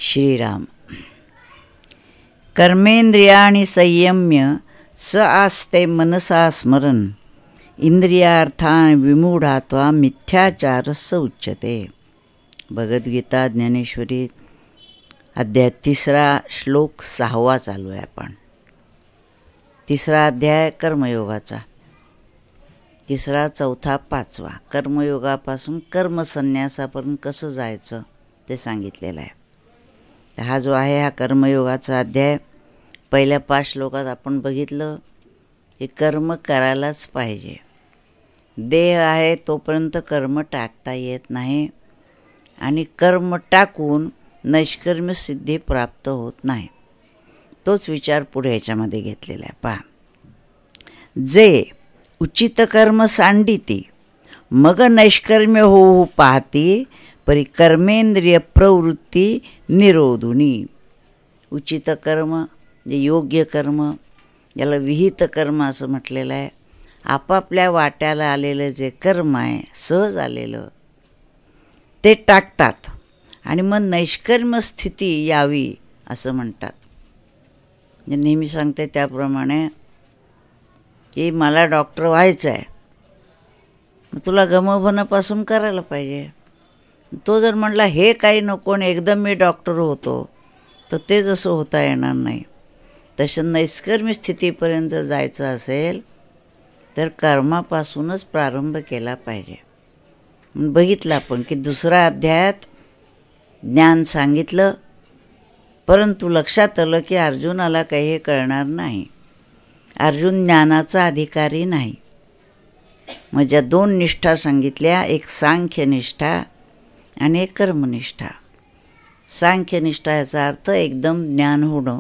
श्रीराम. कर्मेंद्रियाणि संयम्य स आस्ते मनसा स्मरन् इंद्रियार्थान् विमूढात्वा मिथ्याचारस्य उच्यते. भगवद्गीता ज्ञानेश्वरी अध्याय 3 श्लोक 6 चालू आहे. आपण 3 अध्याय कर्मयोगाचा, 3, 4, 5 कर्मयोगापासून कर्मसन्यासापर्यंत कसं जायचं ते सांगितलेलं आहे. तर हा जो आहे हा कर्मयोगाचा अध्याय पहिल्या 5 श्लोकात आपण बघितलं की कर्म करायलाच पाहिजे. देह आहे तोपर्यंत कर्म टाकता येत नाही आणि कर्म टाकून नैष्कर्म्य सिद्धी प्राप्त होत नाही. तोच विचार पुढे ह्याच्यामध्ये घेतलेला आहे. पहा, जे उचित कर्म सांडिती मग नैष्कर्म्य होऊ पाहती परी कर्मेंद्रिय प्रवृत्ती निरोधुनी. उचित कर्म जे योग्य कर्म, याला विहित कर्म असं म्हटलेलं आहे. आपापल्या वाट्याला आलेलं जे कर्म आहे सहज आलेलं ते टाकतात आणि मग नैष्कर्म्य स्थिती यावी असं म्हणतात. नेहमी सांगते त्याप्रमाणे की मला डॉक्टर व्हायचं आहे, मग तुला गमभनापासून करायला पाहिजे. तो जर म्हटला हे काही नको आणि एकदम मी डॉक्टर होतो तर ते जसं होता येणार नाही. तसं नैष्कर्म्य स्थितीपर्यंत जायचं असेल तर कर्मापासूनच प्रारंभ केला पाहिजे. बघितलं आपण की 2 अध्यायात ज्ञान सांगितलं, परंतु लक्षात आलं की अर्जुनाला काही हे कळणार नाही. अर्जुन ज्ञानाचा अधिकारी नाही. मग ज्या 2 निष्ठा सांगितल्या, एक सांख्यनिष्ठा आणि एक कर्मनिष्ठा. सांख्यनिष्ठा याचा अर्थ एकदम ज्ञान होणं,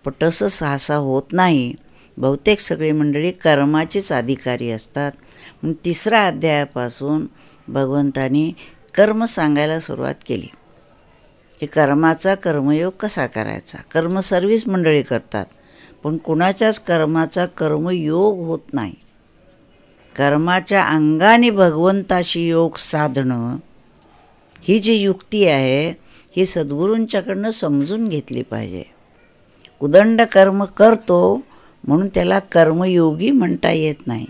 पण तसं सहसा होत नाही. बहुतेक सगळी मंडळी कर्माचीच अधिकारी असतात. मग 3 अध्यायापासून भगवंतानी कर्म सांगायला सुरुवात केली की कर्माचा कर्मयोग कसा करायचा. कर्म सर्वच मंडळी करतात, पण कुणाच्याच कर्माचा कर्मयोग होत नाही. कर्माच्या अंगाने भगवंताशी योग साधणं ही जी युक्ती आहे ही सद्गुरूंच्याकडनं समजून घेतली पाहिजे. उदंड कर्म करतो म्हणून त्याला कर्मयोगी म्हणता येत नाही,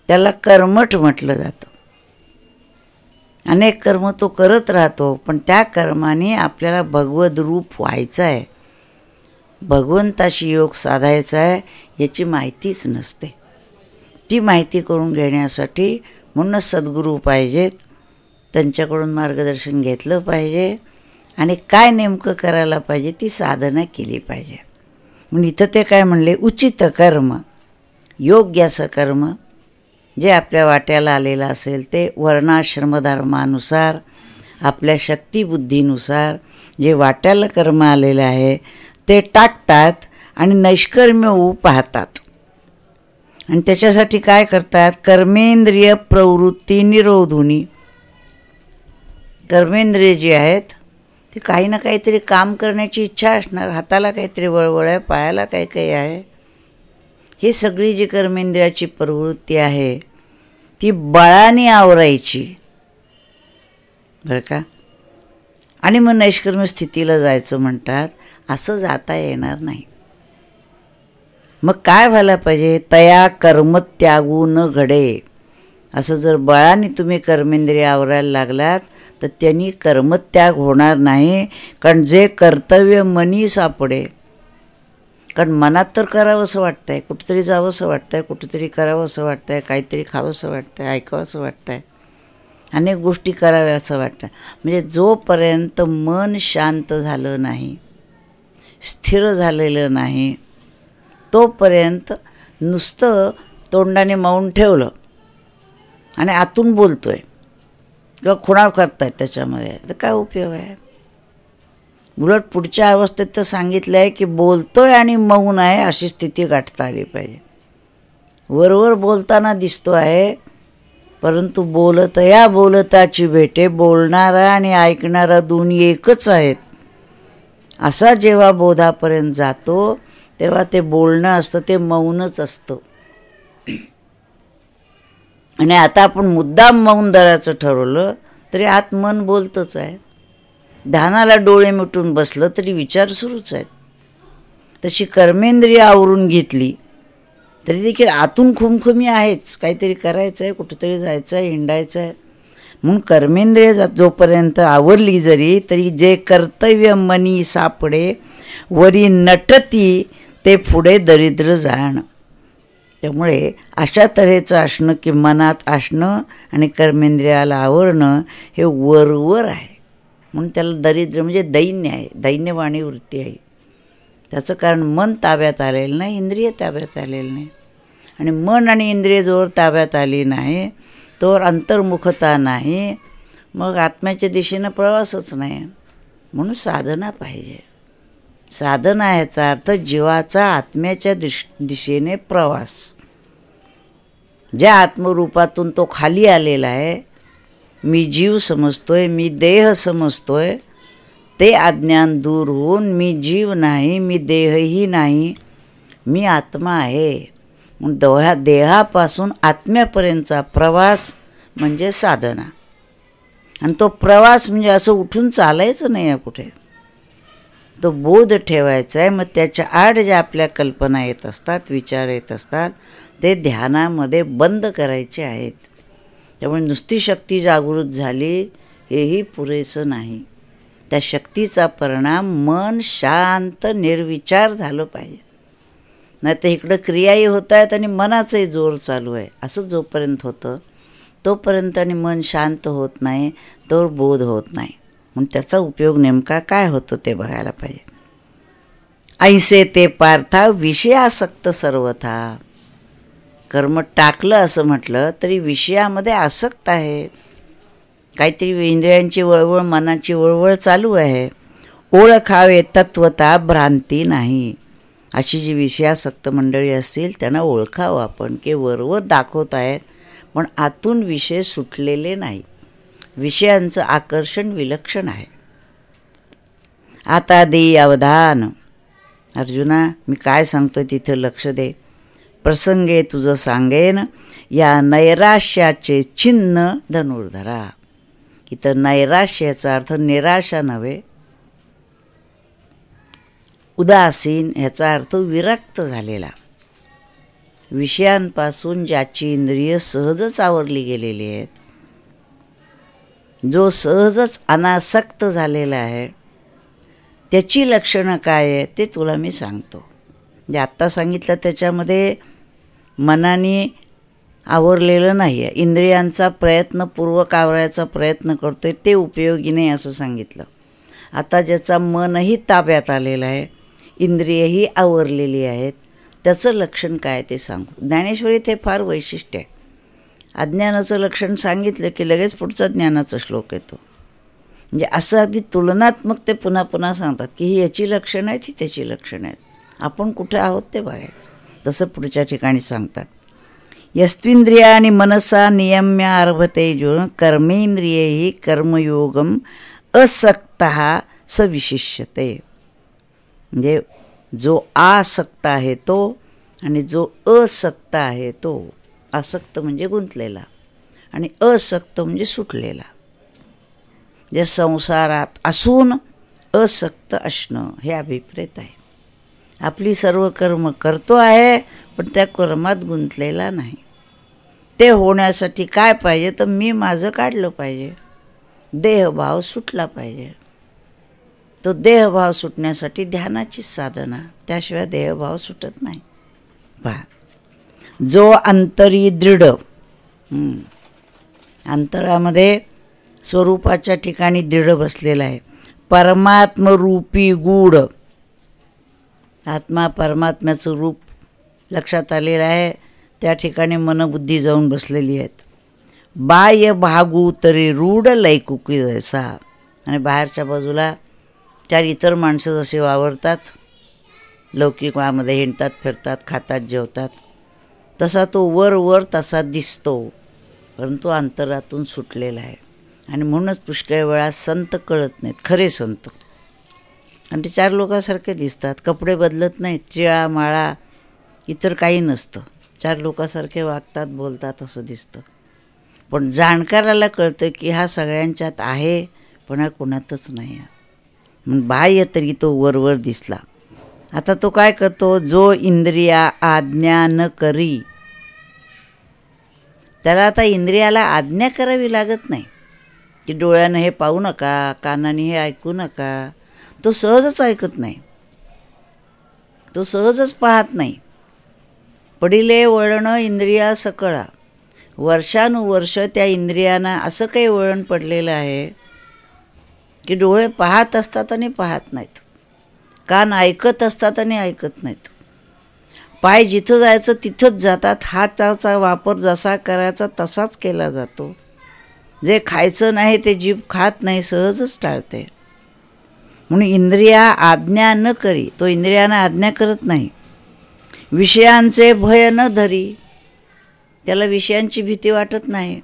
त्याला कर्मठ म्हटलं जातं. अनेक कर्म तो करत राहतो, पण त्या कर्माने आपल्याला भगवद रूप व्हायचं आहे, भगवंताशी योग साधायचा आहे याची माहितीच नसते. ती माहिती करून घेण्यासाठी म्हणूनच सद्गुरू पाहिजेत, त्यांच्याकडून मार्गदर्शन घेतलं पाहिजे आणि काय नेमकं करायला पाहिजे ती साधना केली पाहिजे. म्हणून इथं ते काय म्हणले, उचित कर्म, योग्य असं कर्म जे आपल्या वाट्याला आलेलं असेल ते वर्णाश्रमधर्मानुसार आपल्या शक्तिबुद्धीनुसार जे वाट्याला कर्म आलेलं आहे ते टाकतात आणि नैष्कर्म्य होऊ पाहतात. आणि त्याच्यासाठी काय करतात, कर्मेंद्रिय प्रवृत्ती निरोधुनी. कर्मेंद्रिय जी आहेत ती काही ना काहीतरी काम करण्याची इच्छा असणार. हाताला काहीतरी वळवळ आहे, पायाला काही काही आहे. ही सगळी जी कर्मेंद्रियाची प्रवृत्ती आहे ती बळाने आवरायची, बरं का. आणि मग नैष्कर्म्य स्थितीला जायचं म्हणतात. असं जाता येणार नाही. मग काय व्हायला पाहिजे, तया कर्मत्यागू न घडे. असं जर बळाने तुम्ही कर्मेंद्रिय आवरायला लागलात तर त्यांनी कर्मत्याग होणार नाही. कारण जे कर्तव्य मनी सापडे, कारण मनात तर करावंसं वाटतं आहे, कुठेतरी जावंसं वाटतं आहे, कुठेतरी करावं असं वाटतं आहे, काहीतरी खावंसं वाटतं आहे, ऐकावं असं वाटतं आहे, अनेक गोष्टी कराव्या असं वाटतं. म्हणजे जोपर्यंत मन शांत झालं नाही, स्थिर झालेलं नाही, तोपर्यंत नुसतं तोंडाने मौन ठेवलं आणि आतून बोलतो आहे किंवा खुणाव करतायत त्याच्यामध्ये, तर काय उपयोग आहे. उलट पुढच्या अवस्थेत तर सांगितलं आहे की बोलतोय आणि मौन आहे अशी स्थिती गाठता आली पाहिजे. वरवर बोलताना दिसतो आहे, परंतु बोलतया बोलताची भेटे, बोलणारा आणि ऐकणारा दोन्ही एकच आहेत असा जेव्हा बोधापर्यंत जातो तेव्हा ते बोलणं असतं ते मौनच असतं. आणि आता आपण मुद्दाम मौन धरायचं ठरवलं तरी आत मन बोलतच आहे. ध्यानाला डोळे मिटून बसलं तरी विचार सुरूच आहेत. तशी कर्मेंद्रिय आवरून घेतली तरी देखील आतून खुमखुमी आहेच. काहीतरी करायचं आहे, कुठंतरी जायचं आहे, हिंडायचं आहे. म्हणून कर्मेंद्रिय जोपर्यंत आवरली जरी तरी जे कर्तव्य मनी सापडे वरी नटती ते पुढे दरिद्र जाण. त्यामुळे अशा तऱ्हेचं असणं की मनात असणं आणि कर्मेंद्रियाला आवरणं हे वरवर आहे. म्हणून त्याला दरिद्र म्हणजे दैन्य आहे, दैन्यवाणी वृत्ती आहे. त्याचं कारण मन ताब्यात आलेलं नाही, इंद्रिय ताब्यात आलेलं नाही. आणि मन आणि इंद्रिय जोवर ताब्यात आली नाही तोवर अंतर्मुखता नाही, मग आत्म्याच्या दिशेनं प्रवासच नाही. म्हणून साधना पाहिजे. साधना ह्याचा अर्थ जीवाचा आत्म्याच्या दिशेने प्रवास. ज्या आत्मरूपातून तो खाली आलेला आहे, मी जीव समजतोय, मी देह समजतोय, ते अज्ञान दूर होऊन मी जीव नाही, मी देहही नाही, मी आत्मा आहे. म्हणून देहापासून आत्म्यापर्यंतचा प्रवास म्हणजे साधना. आणि तो प्रवास म्हणजे असं उठून चालायचं नाही आहे कुठे, तो बोध ठेवायचा आहे. मग त्याच्या आड ज्या आपल्या कल्पना येत असतात, विचार येत असतात, ते ध्यानामध्ये बंद करायचे आहेत. त्यामुळे नुसती शक्ती जागृत झाली हेही पुरेसं नाही. त्या शक्तीचा परिणाम मन शांत निर्विचार झालं पाहिजे. नाही तर इकडं क्रियाही होत आहेत आणि मनाचंही जोर चालू आहे. असं जोपर्यंत होतं तोपर्यंत आणि मन शांत होत नाही तोवर बोध होत नाही. म्हणून त्याचा उपयोग नेमका काय होतो ते बघायला पाहिजे. ऐसे ते पार्था विषयासक्त सर्वथा. कर्म टाकलं असं म्हटलं तरी विषयामध्ये आसक्त आहेत. काहीतरी इंद्रियांची वळवळ, मनाची वळवळ चालू आहे. ओळखावे तत्वता भ्रांती नाही. अशी जी विषयासक्त मंडळी असतील त्यांना ओळखावं आपण की वरवर दाखवत आहेत पण आतून विषय सुटलेले नाही. विषयांचं आकर्षण विलक्षण आहे. आता दे अवधान. अर्जुना, मी काय सांगतोय तिथं लक्ष दे. प्रसंगे तुझं सांगेन या नैराश्याचे चिन्ह धनुर्धरा. इथं नैराश्याचा अर्थ निराशा नव्हे, उदासीन ह्याचा अर्थ विरक्त झालेला. विषयांपासून ज्याची इंद्रिय सहजच आवरली गेलेली आहेत, जो सहजच अनासक्त झालेला आहे, त्याची लक्षणं काय आहे ते तुला मी सांगतो. जे आत्ता सांगितलं त्याच्यामध्ये मनाने आवरलेलं नाही आहे, इंद्रियांचा प्रयत्नपूर्वक आवरायचा प्रयत्न करतो आहे, ते उपयोगी नाही असं सांगितलं. आता ज्याचा मनही ताब्यात आलेला आहे, इंद्रियही आवरलेली आहेत, त्याचं लक्षण काय ते सांगू. ज्ञानेश्वरीत हे फार वैशिष्ट्य आहे. अज्ञानाचं लक्षण सांगितलं की लगेच पुढचा ज्ञानाचा श्लोक येतो. म्हणजे असं अगदी तुलनात्मक ते पुन्हा पुन्हा सांगतात की ही याची लक्षणं आहेत, ही त्याची लक्षणं आहेत. आपण कुठे आहोत ते बघायचं. तसं पुढच्या ठिकाणी सांगतात. यस्त्विंद्रिया आणि मनसा नियम्य आरभते जो कर्मेंद्रियेही कर्मयोगम असक्तः स विशिष्यते. म्हणजे जो आसक्त आहे तो आणि जो असक्त आहे तो. आसक्त म्हणजे गुंतलेला आणि असक्त म्हणजे सुटलेला. जे संसारात असून असक्त असणं हे अभिप्रेत आहे. आपली सर्व कर्म करतो आहे पण त्या कर्मात गुंतलेला नाही. ते होण्यासाठी काय पाहिजे तर मी माझं काढलं पाहिजे, देहभाव सुटला पाहिजे. तो देहभाव सुटण्यासाठी ध्यानाची साधना, त्याशिवाय देहभाव सुटत नाही. पहा, जो अंतरी दृढ, अंतरामध्ये स्वरूपाच्या ठिकाणी दृढ बसलेला आहे, परमात्मरूपी गूढ. आत्मा परमात्म्याचं रूप लक्षात आलेलं आहे, त्या ठिकाणी मनबुद्धी जाऊन बसलेली आहेत. बाह्य भागू तरी रूढ लैकुकी जैसा. आणि बाहेरच्या बाजूला चार इतर माणसं जसे वावरतात, लौकिकामध्ये हिंडतात, फिरतात, खातात, जेवतात, तसा तो वर तसा दिसतो, परंतु अंतरातून सुटलेला आहे. आणि म्हणूनच पुष्कळ वेळा संत कळत नाहीत, खरे संत. आणि ते चार लोकांसारखे दिसतात, कपडे बदलत नाहीत, चिळा माळा इतर काही नसतं, चार लोकांसारखे वागतात, बोलतात, असं दिसतं. पण जाणकाराला कळतं की हा सगळ्यांच्यात आहे, पण हा कुणातच नाही आहे. म्हणून बाह्य तरी तो वरवर दिसला. आता तो काय करतो, जो इंद्रिया आज्ञा न करी, त्याला आता इंद्रियाला आज्ञा करावी लागत नाही की डोळ्यानं हे पाहू नका, कानाने हे ऐकू नका. तो सहजच ऐकत नाही, तो सहजच पाहत नाही. पडिले वळण इंद्रिया सकळा, वर्षानुवर्ष त्या इंद्रियांना असं काही वळण पडलेलं आहे की डोळे पाहत असतात आणि पाहत नाहीत, कान ऐकत असतात आणि ऐकत नाहीत, पाय जिथं जायचं तिथंच जातात, हाताचा वापर जसा करायचा तसाच केला जातो. जे खायचं नाही ते जीभ खात नाही, सहजच टाळते. म्हणून इंद्रिया आज्ञा न करी, तो इंद्रियांना आज्ञा करत नाही. विषयांचे भय न धरी, त्याला विषयांची भीती वाटत नाही.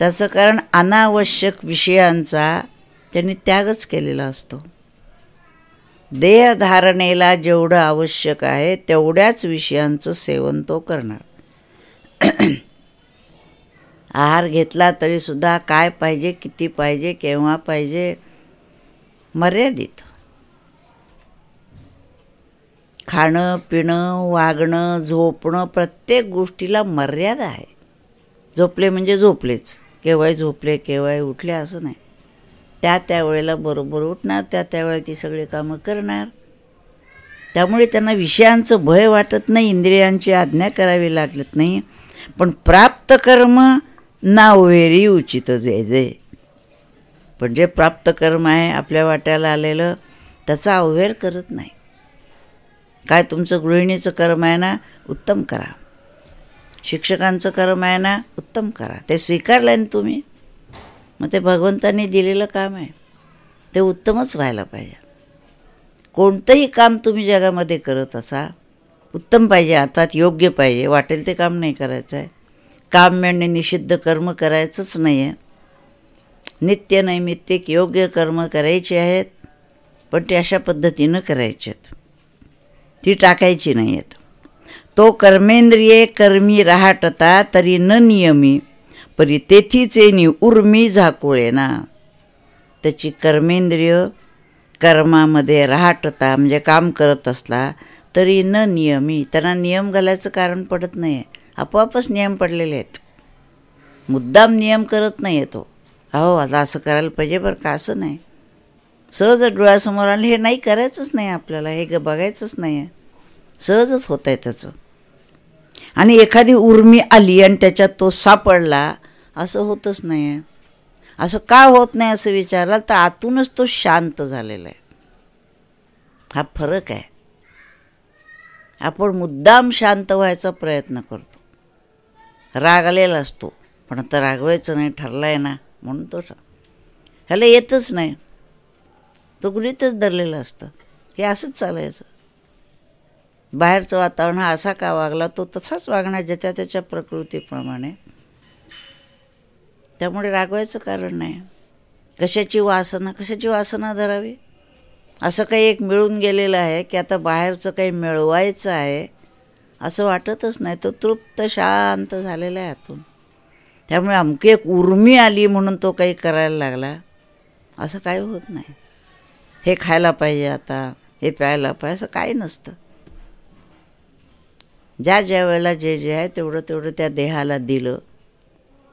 त्याचं कारण अनावश्यक विषयांचा त्यांनी त्यागच केलेला असतो. देहधारणेला जेवढं आवश्यक आहे तेवढ्याच विषयांचं सेवन तो करणार. आहार घेतला तरीसुद्धा काय पाहिजे, किती पाहिजे, केव्हा पाहिजे, मर्यादित. खाणं पिणं वागणं झोपणं प्रत्येक गोष्टीला मर्यादा आहे. झोपले म्हणजे झोपलेच, केव्हाही झोपले केव्हाही उठले असं नाही. त्या वेळेला बरोबर उठणार, त्या वेळेला ती सगळी कामं करणार. त्यामुळे त्यांना विषयांचं भय वाटत नाही, इंद्रियांची आज्ञा करावी लागत नाही. पण प्राप्त कर्म नावेरी उचित जे, पण जे प्राप्त कर्म आहे आपल्या वाट्याला आलेलं त्याचा अवहेर करत नाही. काय तुमचं गृहिणीचं कर्म आहे ना, उत्तम करा. शिक्षकांचं कर्म आहे ना, उत्तम करा. ते स्वीकारलं ना तुम्ही, मग ते भगवंतांनी दिलेलं काम आहे, ते उत्तमच व्हायला पाहिजे. कोणतंही काम तुम्ही जगामध्ये करत असा उत्तम पाहिजे, अर्थात योग्य पाहिजे. वाटेल ते काम नाही करायचं आहे. काम्य निषिद्ध कर्म करायचंच नाही आहे. नित्य नैमित्तिक योग्य कर्म करायचे आहेत, पण ते अशा पद्धतीनं करायचे आहेत, ती टाकायची नाही आहेत. तो कर्मेंद्रिये कर्मी राहटता तरी न नियमी, परी तेथीचे नि उर्मी झाकुळेना. त्याची कर्मेंद्रिय कर्मामध्ये राहटता म्हणजे काम करत असला तरी न नियमी, त्यांना नियम घालायचं कारण पडत नाही आहे. आपोआपच नियम पडलेले आहेत, मुद्दाम नियम करत नाही आहे तो. हो आता असं करायला पाहिजे बरं का, असं नाही. सहज डोळ्यासमोर आलं, हे नाही करायचंच नाही आपल्याला, हे बघायचंच नाही आहे, सहजच होत आहे त्याचं. आणि एखादी उर्मी आली आणि त्याच्यात तो सापडला, असं होतच नाही आहे. असं का होत नाही असं विचारला तर आतूनच तो शांत झालेला आहे. हा फरक आहे. आपण मुद्दाम शांत व्हायचा प्रयत्न करतो, राग आलेला असतो, पण आता रागवायचं नाही ठरला आहे ना, म्हणून तो ह्याला येतच नाही, तो गृहीतच धरलेलं असतं. हे असंच चालायचं. बाहेरचं वातावरण हा असा का वागला, तो तसाच वागणार ज्याच्या त्याच्या प्रकृतीप्रमाणे. त्यामुळे रागवायचं कारण नाही. कशाची वासना धरावी. असं काही एक मिळून गेलेलं आहे की आता बाहेरचं काही मिळवायचं आहे असं वाटतच नाही. तो तृप्त शांत झालेला आहे आतून. त्यामुळे अमकी एक उर्मी आली म्हणून तो काही करायला लागला असं काही होत नाही. हे खायला पाहिजे आता, हे प्यायला पाहिजे असं काही नसतं. ज्या वेळेला जे आहे तेवढं त्या देहाला दिलं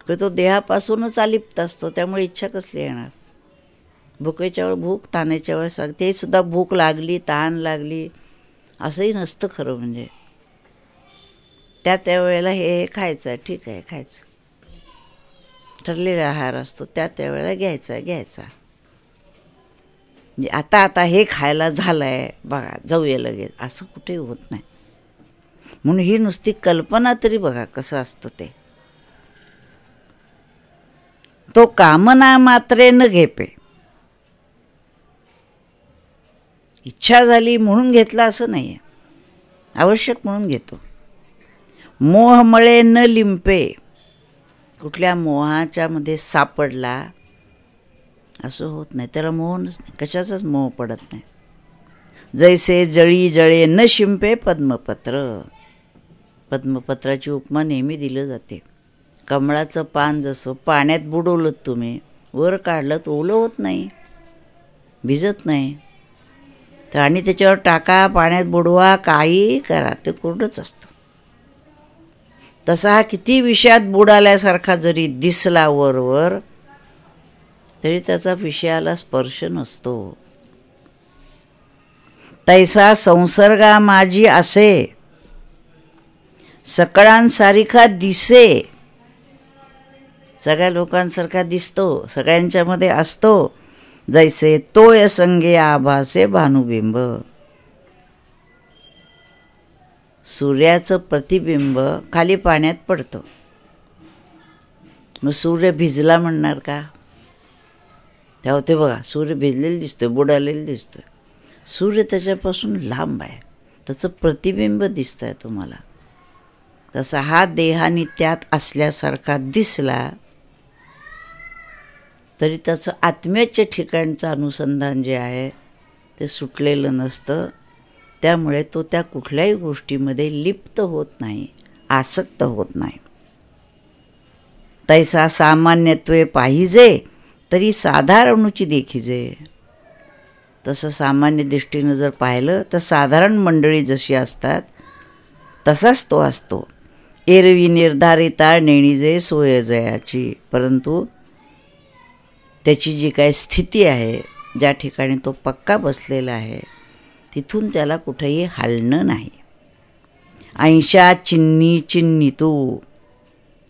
की तो देहापासूनच अलिप्त असतो. त्यामुळे इच्छा कसली येणार. भुकेच्या वेळ भूक, ताणाच्या वेळेस ते सुद्धा भूक लागली, ताण लागली असंही नसतं खरं म्हणजे. त्या वेळेला हे खायचं आहे, ठीक आहे खायचं, ठरलेला आहार असतो, त्या वेळेला घ्यायचा. म्हणजे आता हे खायला झालं आहे बघा, जाऊया लगेच, असं कुठेही होत नाही. म्हणून ही नुसती कल्पना तरी बघा कसं असतं ते. तो कामना मात्रे न घेपे. इच्छा झाली म्हणून घेतला असं नाही आहे, आवश्यक म्हणून घेतो. मोहमळे न लिंपे. कुठल्या मोहाच्या मध्ये सापडला असं होत नाही, त्याला मोहच नाही, कशाचाच मोह पडत नाही. जैसे जळी जळे न शिंपे पद्मपत्र. पद्मपत्राची उपमा नेहमी दिली जाते. कमळाचं पान जसं पाण्यात बुडवलं तुम्ही, वर काढलं तर ओलं होत नाही, भिजत नाही. तर आणि त्याच्यावर टाका, पाण्यात बुडवा, काही करा, ते कोरडंच असतं. तसा हा किती विषयात बुडाल्यासारखा जरी दिसला वरवर, तरी त्याचा विषयाला स्पर्श नसतो. तैसा संसर्गा माझी असे, सकळांसारिखा दिसे. सगळ्या लोकांसारखा दिसतो, सगळ्यांच्यामध्ये असतो. जैसे तोय संगे आभासे भानुबिंब. सूर्याचं प्रतिबिंब खाली पाण्यात पडतं, मग सूर्य भिजला म्हणणार का? तेव्हा ते बघा, सूर्य भिजलेला दिसतोय, बुडालेला दिसतोय. सूर्य त्याच्यापासून लांब आहे, त्याचं प्रतिबिंब दिसतंय तुम्हाला. तसा हा देहाने त्यात असल्यासारखा दिसला तरी त्याचं आत्म्याच्या ठिकाणचं अनुसंधान जे आहे ते सुटलेलं नसतं. त्यामुळे तो त्या कुठल्याही गोष्टीमध्ये लिप्त होत नाही, आसक्त होत नाही. तैसा सामान्यत्वे पाहिजे तरी साधारणुची देखीजे. तसं सामान्य दृष्टीनं जर पाहिलं तर साधारण मंडळी जशी असतात तसाच तो असतो. एरवी निर्धारिता नेणीजे सोय जयाची. परंतु त्याची जी काही स्थिती आहे, ज्या ठिकाणी तो पक्का बसलेला आहे, तिथून त्याला कुठेही हलणं नाही. ऐंशा चिन्नी चिन्नी तू.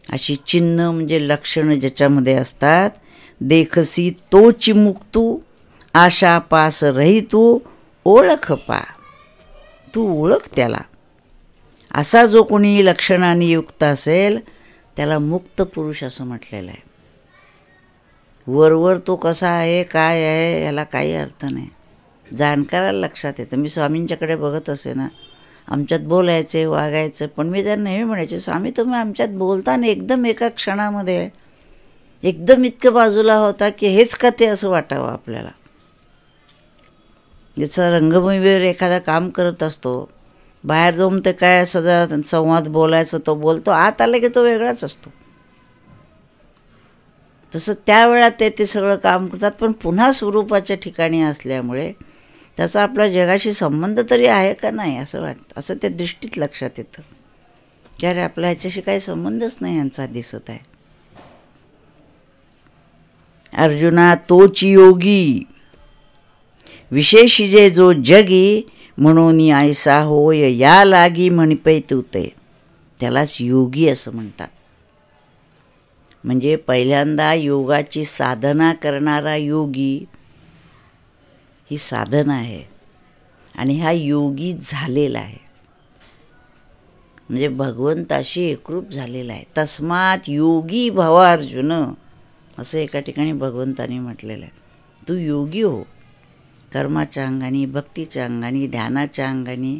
अशी चिन्ह म्हणजे लक्षणं ज्याच्यामध्ये असतात. देखसी तो चिमुक तू, आशा पास रही तू, ओळख पा. तू ओळख त्याला. असा जो कोणी लक्षणांनी युक्त असेल त्याला मुक्त पुरुष असं म्हटलेलं आहे. वरवर तो कसा आहे, काय आहे, याला काही अर्थ नाही. जाणकाराला लक्षात येतं. मी स्वामींच्याकडे बघत असे ना, आमच्यात बोलायचे, वागायचं, पण मी त्यांना नेहमी म्हणायचे, स्वामी तुम्ही आमच्यात बोलताना एकदम एका क्षणामध्ये एकदम इतकं बाजूला होता की हेच का ते असं वाटावं आपल्याला. ज्याचं रंगभूमीवर एखादा काम करत असतो, बाहेर जाऊन ते काय सदा संवाद बोलायचं तो बोलतो, आत आलं की तो वेगळाच असतो. तसं त्यावेळा ते सगळं काम करतात, पण पुन्हा स्वरूपाच्या ठिकाणी असल्यामुळे त्याचा आपल्या जगाशी संबंध तरी आहे का नाही असं वाटतं. असं त्या दृष्टीत लक्षात येतं की अरे आपल्या ह्याच्याशी काही संबंधच नाही यांचा दिसत आहे. अर्जुना तोची योगी विशेषिजे जो जगी, म्हणून ऐसा होय या लागी म्हणपै तुते. त्यालाच योगी असं म्हणतात. म्हणजे पहिल्यांदा योगाची साधना करणारा योगी ही साधना आहे आणि हा योगी झालेला आहे, म्हणजे भगवंताशी एकरूप झालेला आहे. तस्मात योगी भव अर्जुन असं एका ठिकाणी भगवंताने म्हटलेलं आहे. तू योगी हो, कर्माच्या अंगाने, भक्तीच्या अंगाने, ध्यानाच्या अंगाने.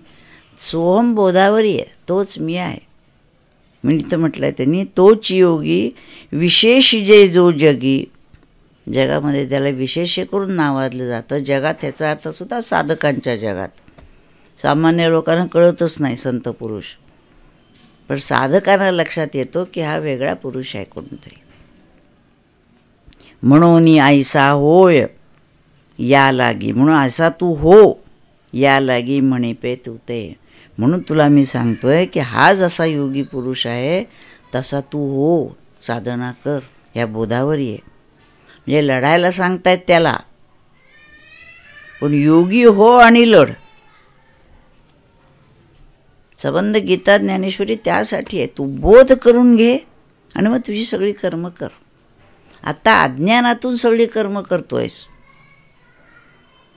सोहम बोधावर ये, तोच मी आहे. मी तर म्हटलं आहे त्यांनी, तोच योगी विशेष जे जो जगी. जगामध्ये त्याला विशेष करून नावाजलं जातं. जगात ह्याचा अर्थसुद्धा साधकांच्या जगात. सामान्य लोकांना कळतच नाही संत पुरुष, पण साधकांना लक्षात येतो की हा वेगळा पुरुष आहे कोणतरी. म्हणून ऐसा होय या लागी. म्हणून असा तू हो या लागी म्हणे पे तू ते. म्हणून तुला मी सांगतोय की हा जसा योगी पुरुष आहे तसा तू हो, साधना कर, या बोधावर ये. म्हणजे लढायला सांगतायत त्याला, पण योगी हो आणि लढ. संबंध गीता ज्ञानेश्वरी त्यासाठी आहे. तू बोध करून घे आणि मग तुझी सगळी कर्म कर. आता अज्ञानातून सगळी कर्म करतोयस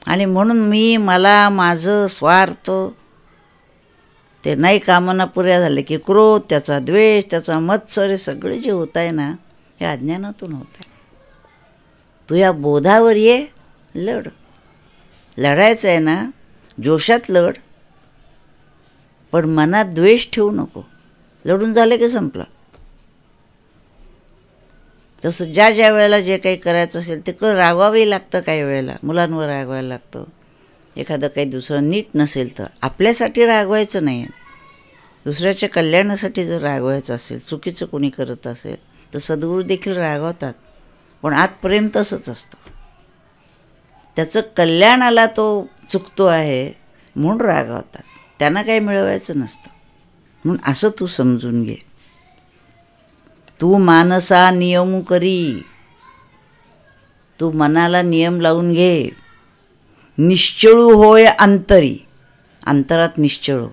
आणि म्हणून मी, मला, माझं, स्वार्थ ते नाही कामना पुऱ्या झाले की क्रोध, त्याचा द्वेष, त्याचा मत्सर, हे सगळे जे होत आहे ना हे अज्ञानातून होत आहे. तू या बोधावर ये, लढ. लढायचं आहे ना जोशात लढ, पण मनात द्वेष ठेवू नको. लढून झालं की संपलं. तसं ज्या ज्या वेळेला जे काही करायचं असेल ते रागवावंही लागतं. काही वेळेला मुलांवर रागवायला लागतं. एखादं काही दुसरं नीट नसेल तर आपल्यासाठी रागवायचं नाही, दुसऱ्याच्या कल्याणासाठी जर रागवायचं असेल, चुकीचं कोणी करत असेल तर सद्गुरू देखील रागवतात. पण आत प्रेम तसंच असतं. त्याचं कल्याणाला तो चुकतो आहे म्हणून रागावतात. त्यांना काही मिळवायचं नसतं. म्हणून असं तू समजून घे. तू मानसा नियम करी, तू मनाला नियम लावून घे. निश्चळू होय अंतरी, अंतरात निश्चळ हो.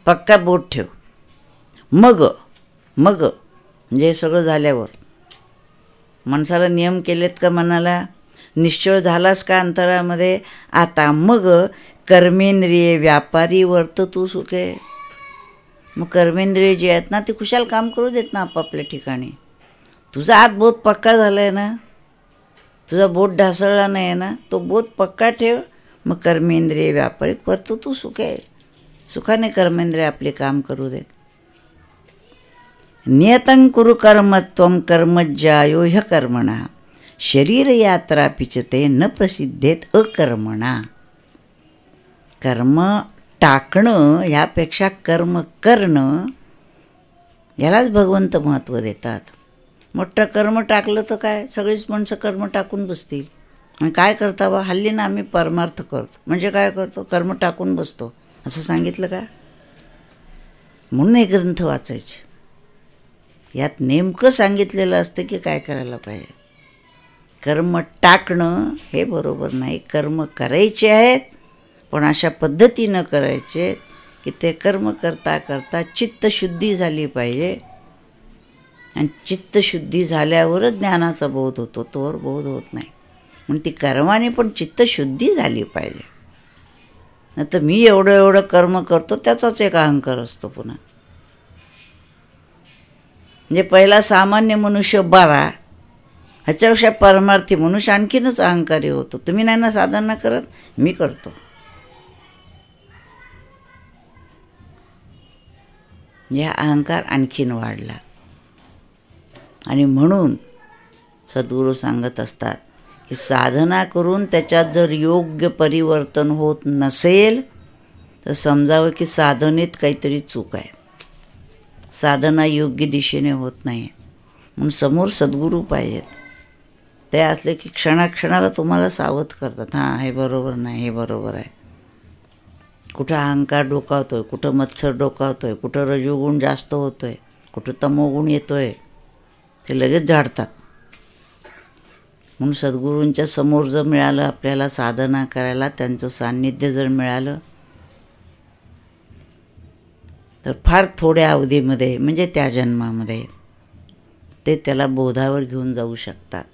पक्का बोट ठेव. मग म्हणजे हे सगळं झाल्यावर माणसाला नियम केलेत का, मनाला निश्चळ झालास का अंतरामध्ये, आता मग कर्मेंद्रिय व्यापारी वर्त तू सुखे. मग कर्मेंद्रिय जे आहेत ना ते खुशाल काम करू देत ना आपापल्या ठिकाणी. तुझा हात बोध पक्का झाला आहे ना, तुझा बोट ढासळला नाही आहे ना, तो बोध पक्का ठेव. मग कर्मेंद्रिय व्यापारी वर्त तू सुखे. सुखाने कर्मेंद्रिय आपले काम करू देत. नियतं कुरु कर्मत्वं कर्मज्यायो ह्य कर्मणा शरीरयात्रा पिचते न प्रसिद्धेत अकर्मणा. कर्म टाकणं ह्यापेक्षा कर्म करणं यालाच भगवंत महत्त्व देतात. मोठं कर्म टाकलं तर काय, सगळीच माणसं कर्म टाकून बसतील. आणि काय करता बा, हल्ली ना आम्ही परमार्थ करतो म्हणजे काय करतो, कर्म टाकून बसतो असं सांगितलं का. म्हणून हे ग्रंथ वाचायचे. यात नेमकं सांगितलेलं असतं की काय करायला पाहिजे. कर्म टाकणं हे बरोबर नाही. कर्म करायचे आहेत पण अशा पद्धतीनं करायचे की ते कर्म करता करता चित्तशुद्धी झाली पाहिजे. आणि चित्तशुद्धी झाल्यावरच ज्ञानाचा बोध होतो, तोवर बोध होत नाही. म्हणून ती कर्माने पण चित्तशुद्धी झाली पाहिजे. नाही तर मी एवढं कर्म करतो त्याचाच एक अहंकार असतो पुन्हा. म्हणजे पहिला सामान्य मनुष्य बरा, ह्याच्यापेक्षा परमार्थी मनुष्य आणखीनच अहंकारी होतो. तुम्ही नाही ना साधना करत, मी करतो. या अहंकार आणखीन वाढला. आणि म्हणून सद्गुरू सांगत असतात की साधना करून त्याच्यात जर योग्य परिवर्तन होत नसेल तर समजावं की साधनेत काहीतरी चूक आहे. साधना योग्य दिशेने होत नाही. म्हणून समोर सद्गुरू पाहिजेत. ते असले की क्षणाक्षणाला तुम्हाला सावध करतात. हां, हे बरोबर नाही, हे बरोबर आहे. कुठं अहंकार डोकावतोय, कुठं मत्सर डोकावतोय, कुठं रजोगुण जास्त होतोय, कुठं तमोगुण येतोय, ते लगेच झाडतात. म्हणून सद्गुरूंच्या समोर जर मिळालं आपल्याला साधना करायला, त्यांचं सान्निध्य जर मिळालं तर फार थोड्या अवधीमध्ये म्हणजे त्या जन्मामध्ये ते त्याला बोधावर घेऊन जाऊ शकतात.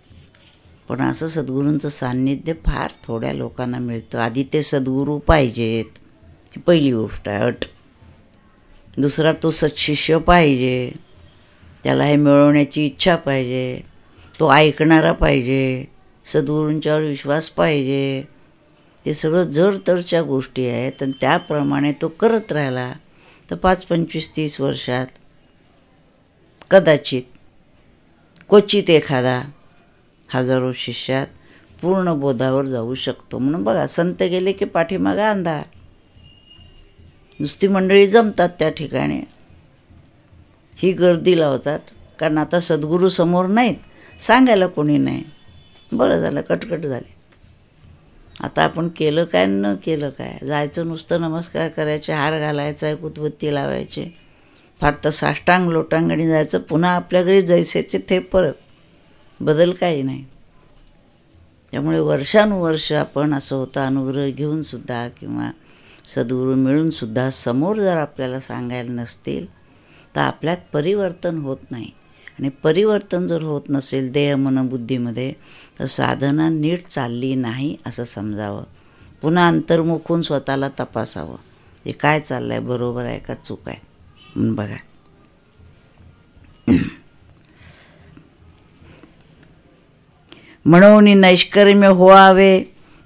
पण असं सद्गुरूंचं सान्निध्य फार थोड्या लोकांना मिळतं. आधी ते सद्गुरू पाहिजेत, ही पहिली गोष्ट आहे, अट. दुसरा तो सत्शिष्य पाहिजे, त्याला हे मिळवण्याची इच्छा पाहिजे, तो ऐकणारा पाहिजे, सद्गुरूंच्यावर विश्वास पाहिजे. ते सगळं जर तरच्या गोष्टी आहेत. आणि त्याप्रमाणे तो करत राहिला तर 5, 25, 30 वर्षात कदाचित क्वचित एखादा हजारो शिष्यात पूर्ण बोधावर जाऊ शकतो. म्हणून बघा, संत गेले की पाठीमागा अंधार. नुसती मंडळी जमतात त्या ठिकाणी, ही गर्दी लावतात, कारण आता सद्गुरू समोर नाहीत, सांगायला कोणी नाही. बरं झालं, कटकट झाली. आता आपण केलं काय न केलं काय, जायचं नुसतं नमस्कार करायचे, हार घालायचा आहे, उदबत्ती लावायचे, फार तर साष्टांग लोटांगणी जायचं, पुन्हा आपल्या घरी जैसेचे ते परत, बदल काही नाही. त्यामुळे वर्षानुवर्ष आपण असं होतं अनुग्रह घेऊनसुद्धा किंवा सद्गुरू मिळूनसुद्धा समोर जर आपल्याला सांगायला नसतील तर आपल्यात परिवर्तन होत नाही. आणि परिवर्तन जर होत नसेल देह मन बुद्धीमध्ये तर साधना नीट चालली नाही असं समजावं. पुन्हा अंतर्मुख होऊन स्वतःला तपासावं, हे काय चाललं आहे, बरोबर आहे का चूक आहे म्हणून बघा. म्हणून नैष्कर्म्य होवावे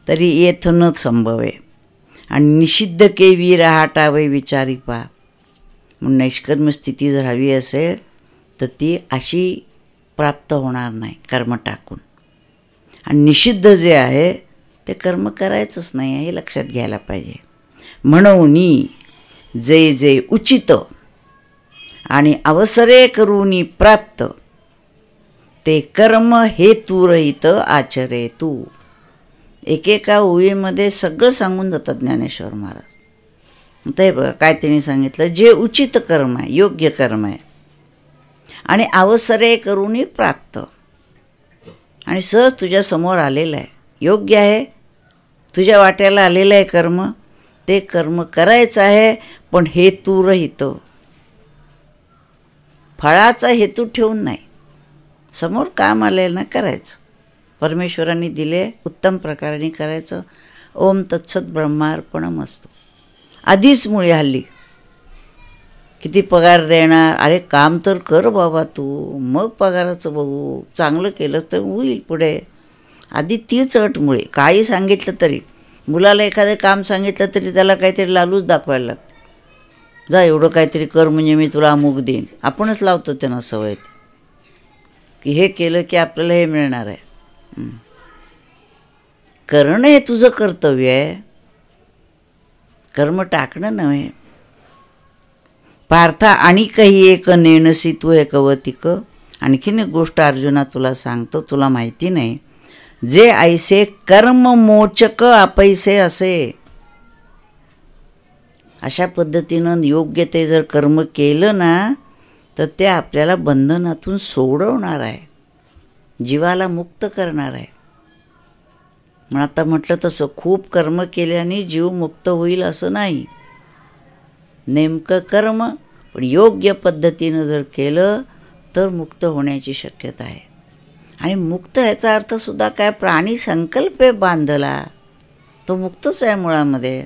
तरी येथ न संभवे आणि निषिद्ध केवी राहाटावे विचारी पा. म्हणून नैष्कर्म्य स्थिती जर हवी असेल तर ती अशी प्राप्त होणार नाही कर्म टाकून. आणि निषिद्ध जे आहे ते कर्म करायचंच नाही आहे, हे लक्षात घ्यायला पाहिजे. म्हणून जे जे उचित आणि अवसरे करूनी प्राप्त ते कर्म हे तू रहित आचरे तू. एकेका ओळीमध्ये सगळं सांगून जातात ज्ञानेश्वर महाराज. आता हे बघा काय त्यांनी सांगितलं, जे उचित कर्म आहे, योग्य कर्म आहे आणि अवसरे करूनही प्राप्त आणि सहज तुझ्या समोर आलेलं आहे, योग्य आहे, तुझ्या वाट्याला आलेलं आहे कर्म, ते कर्म करायचं आहे, पण हेतू रहित, फळाचा हेतू ठेवून नाही, समोर काम आलेलं ना करायचं, परमेश्वरांनी दिले उत्तम प्रकाराने करायचं. ओम तत्सत ब्रह्मार्पणमस्तु. आधीच मुळे हल्ली किती पगार देणार, अरे काम तर कर बाबा तू, मग पगाराचं बघू, चांगलं केलंच तर होईल पुढे. आधी तीच अट मुळे. काही सांगितलं तरी, मुलाला एखादं काम सांगितलं तरी त्याला काहीतरी लालूच दाखवायला लागतं. जा एवढं काहीतरी कर म्हणजे मी तुला अमुक देईन. आपणच लावतो त्यांना सवय की हे केलं की आपल्याला हे मिळणार आहे. करणं हे तुझं कर्तव्य आहे, कर्म टाकणं नव्हे. पार्था आणि काही एक नेणसी तू हे कवतिक. आणखीन एक गोष्ट अर्जुना तुला सांगतो, तुला माहिती नाही. जे ऐसे कर्म मोचक अपैसे असे. अशा पद्धतीनं योग्य ते जर कर्म केलं ना तर ते आपल्याला बंधनातून सोडवणार आहे, जीवाला मुक्त करणार आहे. मग आता म्हटलं तसं खूप कर्म केल्याने जीव मुक्त होईल असं नाही. नेमकं कर्म पण योग्य पद्धतीनं जर केलं तर मुक्त होण्याची शक्यता आहे. आणि मुक्त ह्याचा अर्थसुद्धा काय, प्राणी संकल्प बांधला तो मुक्तच आहे मुळामध्ये.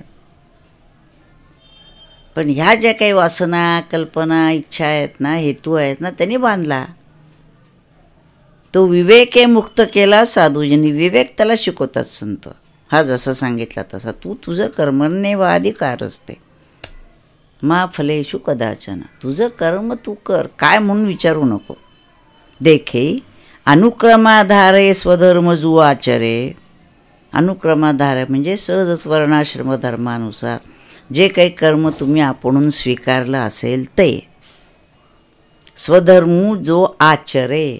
पण ह्या ज्या काही वासना, कल्पना, इच्छा आहेत ना, हेतू आहेत ना, त्यांनी बांधला. तो विवेक मुक्त केला साधूजींनी. विवेक त्याला शिकवतात संत. हा जसं सांगितला तसा तू तुझं कर्मण्ये वा अधिकार असते मा फलेषु कदाचन. तुझं कर्म तू कर, काय म्हणून विचारू नको. देखे अनुक्रमाधारे स्वधर्म जु आचरे. अनुक्रमाधारे म्हणजे सहजच वर्णाश्रम धर्मानुसार जे काही कर्म तुम्ही आपणून स्वीकारलं असेल ते. स्वधर्मू जो आचरे,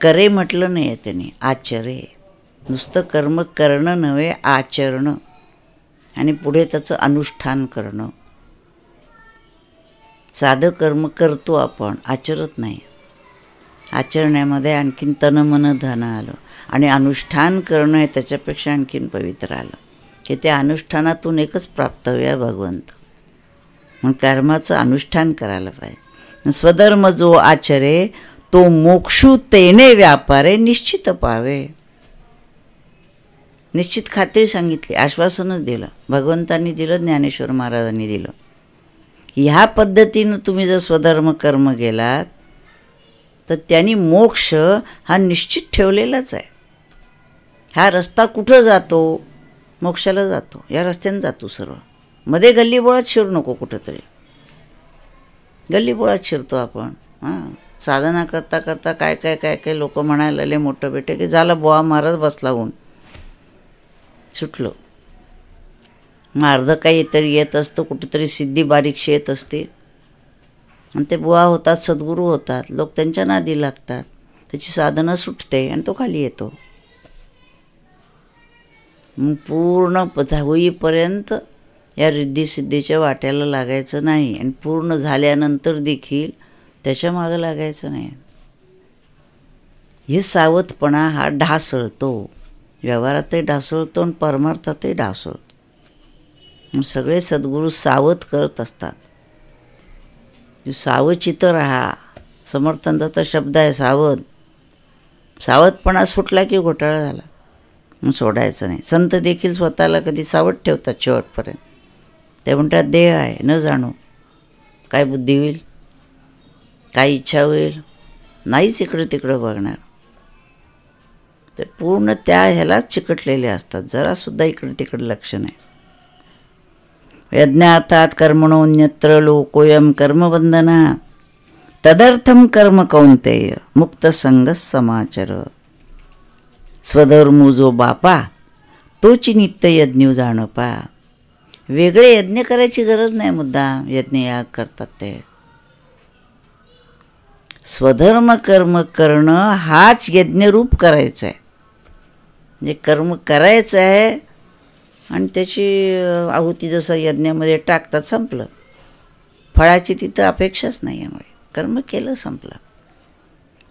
करे म्हटलं नाही आहे त्याने, आचरे. नुसतं कर्म करणं नव्हे, आचरणं आणि पुढे त्याचं अनुष्ठान करणं. साधं कर्म करतो आपण, आचरत नाही. आचरण्यामध्ये आणखीन तन मन धन आलं आणि अनुष्ठान करणं हे त्याच्यापेक्षा आणखीन पवित्र आलं की त्या अनुष्ठानातून एकच प्राप्तव्य आहे, भगवंत. मग कर्माचं अनुष्ठान करायला पाहिजे. स्वधर्म जो आचरे तो मोक्षू तेने व्यापारे निश्चित पावे. निश्चित खात्री सांगितली, आश्वासनच दिलं, भगवंतांनी दिलं, ज्ञानेश्वर महाराजांनी दिलं. ह्या पद्धतीनं तुम्ही जर स्वधर्म कर्म गेलात तर त्यांनी मोक्ष हा निश्चित ठेवलेलाच आहे. हा रस्ता कुठं जातो, मोक्षाला जातो. या रस्त्याने जातो सर्व. मध्ये गल्लीबोळात शिरू नको, कुठंतरी गल्लीबोळात शिरतो आपण. साधना करता करता काय काय काय काय लोक म्हणायला लागले मोठं बेटे की झालं बुवा महाराज बसला होऊन सुटलो. मग अर्धं काही तरी येत असतं, कुठेतरी सिद्धी बारीकशी येत असते आणि ते बुवा होतात, सद्गुरू होतात, लोक त्यांच्या नादी लागतात, त्याची साधना सुटते आणि तो खाली येतो. मग पूर्ण होईपर्यंत या रिद्धिसिद्धीच्या वाट्याला लागायचं नाही आणि पूर्ण झाल्यानंतर देखील त्याच्या मागं लागायचं नाही. हे सावधपणा हा ढासळतो, व्यवहारातही ढासळतो आणि परमार्थातही ढासळतो. सगळे सद्गुरू सावध करत असतात. सावचित राहा, समर्थांचा तर शब्द आहे सावध. सावधपणा सुटला की घोटाळा झाला, मग सोडायचं नाही. संत देखील स्वतःला कधी सावध ठेवतात शेवटपर्यंत. ते म्हणतात देह आहे, न जाणो काय बुद्धी होईल, काय इच्छा होईल, नाहीच इकडं तिकडं बघणार. ते पूर्ण त्या ह्यालाच चिकटलेले असतात, जरासुद्धा इकडं तिकडं लक्ष नाही. यज्ञार्थात कर्मणोऽन्यत्र लोकोऽयं कर्मबंधना तदर्थम कर्म कौंतेय मुक्त संग समाचर. स्वधर्मू जो बापा तोची नित्य यज्ञ जाणपा. वेगळे यज्ञ करायची गरज नाही, मुद्दाम यज्ञ याग करतात ते. स्वधर्म कर्म करणं हाच यज्ञरूप करायचं आहे. म्हणजे कर्म करायचं आहे आणि त्याची आहुती जसं यज्ञामध्ये टाकतात, संपलं. फळाची तिथं अपेक्षाच नाही आहे. मग कर्म केलं, संपलं.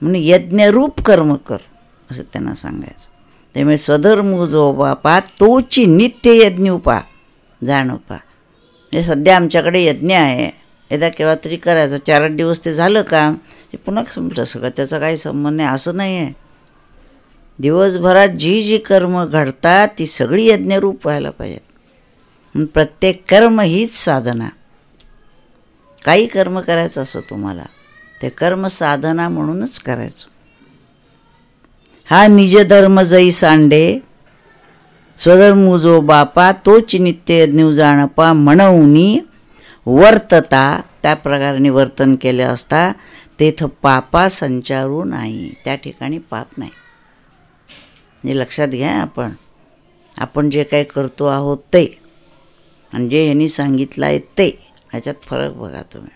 म्हणून यज्ञरूप कर्म कर असं त्यांना सांगायचं. त्यामुळे स्वधर्म जो बापा तोची नित्य यज्ञ उपा जाण उपा. म्हणजे सध्या आमच्याकडे यज्ञ आहे, एकदा केव्हा तरी करायचं, 4-8 दिवस ते झालं काम, हे पुन्हा संपलं सगळं, त्याचा काही संबंध नाही असं नाही आहे. दिवसभरात जी जी कर्म घडतात ती सगळी यज्ञरूप व्हायला पाहिजेत. म्हणून प्रत्येक कर्म हीच साधना. काही कर्म करायचं असो तुम्हाला, ते कर्म साधना म्हणूनच करायचं. हा निज धर्म जई सांडे स्वधर्म जो बापा तोच नित्य यज्ञ जाणपा म्हणूनी वर्तता. त्या प्रकारे वर्तन केले असता तेथ पापा संचारू नाही. त्या ठिकाणी पाप नाही. हे लक्षात घ्या. आपण जे काही करतो आहोत ते आणि जे ह्यांनी सांगितलं आहे ते, ह्याच्यात फरक बघा तुम्ही.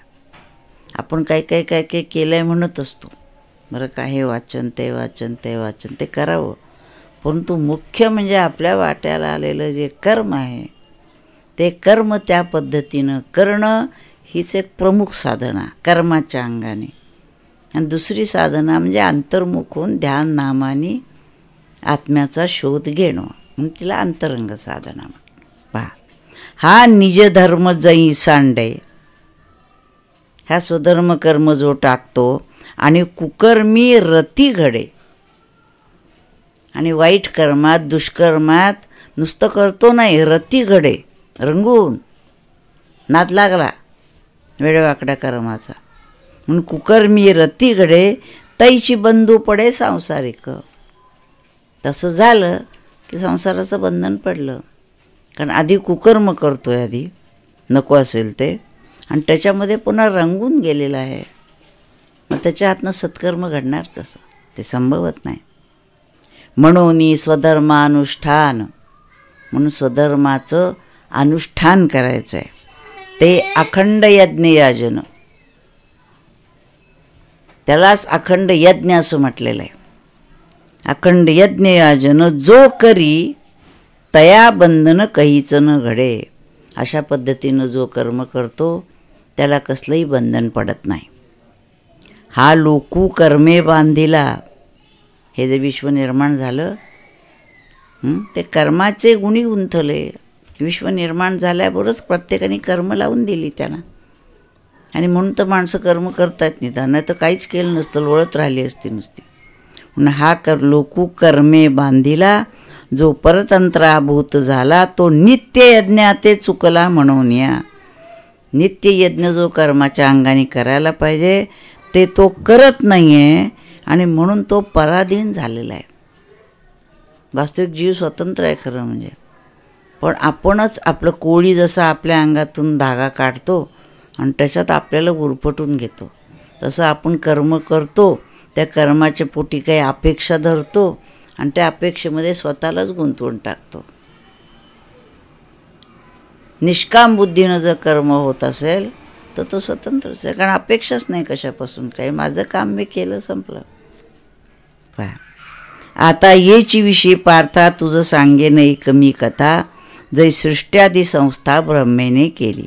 आपण काय केलं आहे म्हणत असतो, बरं का, हे वाचन ते वाचन ते वाचन ते करावं, परंतु मुख्य म्हणजे आपल्या वाट्याला आलेलं जे कर्म आहे ते कर्म त्या पद्धतीनं करणं हीच एक प्रमुख साधना कर्माच्या अंगाने. आणि दुसरी साधना म्हणजे अंतर्मुख होऊन ध्यान नामाने आत्म्याचा शोध घेणं, म्हणून तिला अंतरंग साधना. पहा, हा निज धर्म जई सांडे, हा स्वधर्म कर्म जो टाकतो आणि कुकर्मी रती घडे. आणि वाईट कर्मात दुष्कर्मात नुसतं करतो नाही, रती घडे, रंगून नाद लागला वेडवाकड्या कर्माचा. म्हणून कुकर्मी रती घडे तैची बंधू पडे सांसारिक. तसं झालं की संसाराचं बंधन पडलं. कारण आधी कुकर्म करतोय, आधी नको असेल ते, आणि त्याच्यामध्ये पुन्हा रंगून गेलेलं आहे. मग त्याच्या हातनं सत्कर्म घडणार कसं? ते संभवत नाही. म्हणून स्वधर्मानुष्ठान, म्हणून स्वधर्माचं अनुष्ठान करायचं आहे. ते अखंड यज्ञ याजन, त्यालाच अखंड यज्ञ असं म्हटलेलं आहे. अखंड यज्ञ याजन जो करी तया बंधन कहीच न घडे. अशा पद्धतीनं जो कर्म करतो त्याला कसलंही बंधन पडत नाही. हा लोकू कर्मे बांधिला. हे जे विश्व निर्माण झालं ते कर्माचे गुणी गुंथले. विश्व निर्माण झाल्याबरोबरच प्रत्येकाने कर्म लावून दिली त्यांना, आणि म्हणून तर माणसं कर्म करतायत. निदान नाही तर काहीच केलं नसतं, लोळत राहिली असती नुसती. म्हणून हा लोकू कर्मे बांधिला जो परतंत्राभूत झाला तो नित्य यज्ञ ते चुकला म्हणून या. नित्य यज्ञ जो कर्माच्या अंगाने करायला पाहिजे ते तो करत नाही आहे, आणि म्हणून तो पराधीन झालेला आहे. वास्तविक जीव स्वतंत्र आहे खरं म्हणजे, पण आपणच आपलं कोळी जसं आपल्या अंगातून धागा काढतो आणि त्याच्यात आपल्याला उरफटून घेतो, तसं आपण कर्म करतो. त्या कर्माच्या पोटी काही अपेक्षा धरतो आणि त्या अपेक्षेमध्ये स्वतःलाच गुंतवून टाकतो. निष्काम बुद्धीनं जर कर्म होत असेल तर तो स्वतंत्रच आहे, कारण अपेक्षाच नाही कशापासून काही. माझं काम मी केलं, संपलं. पहा, आता येची विषयी पार्था तुझं सांगे नाही कमी कथा जै सृष्ट्यादी संस्था ब्रह्मेने केली.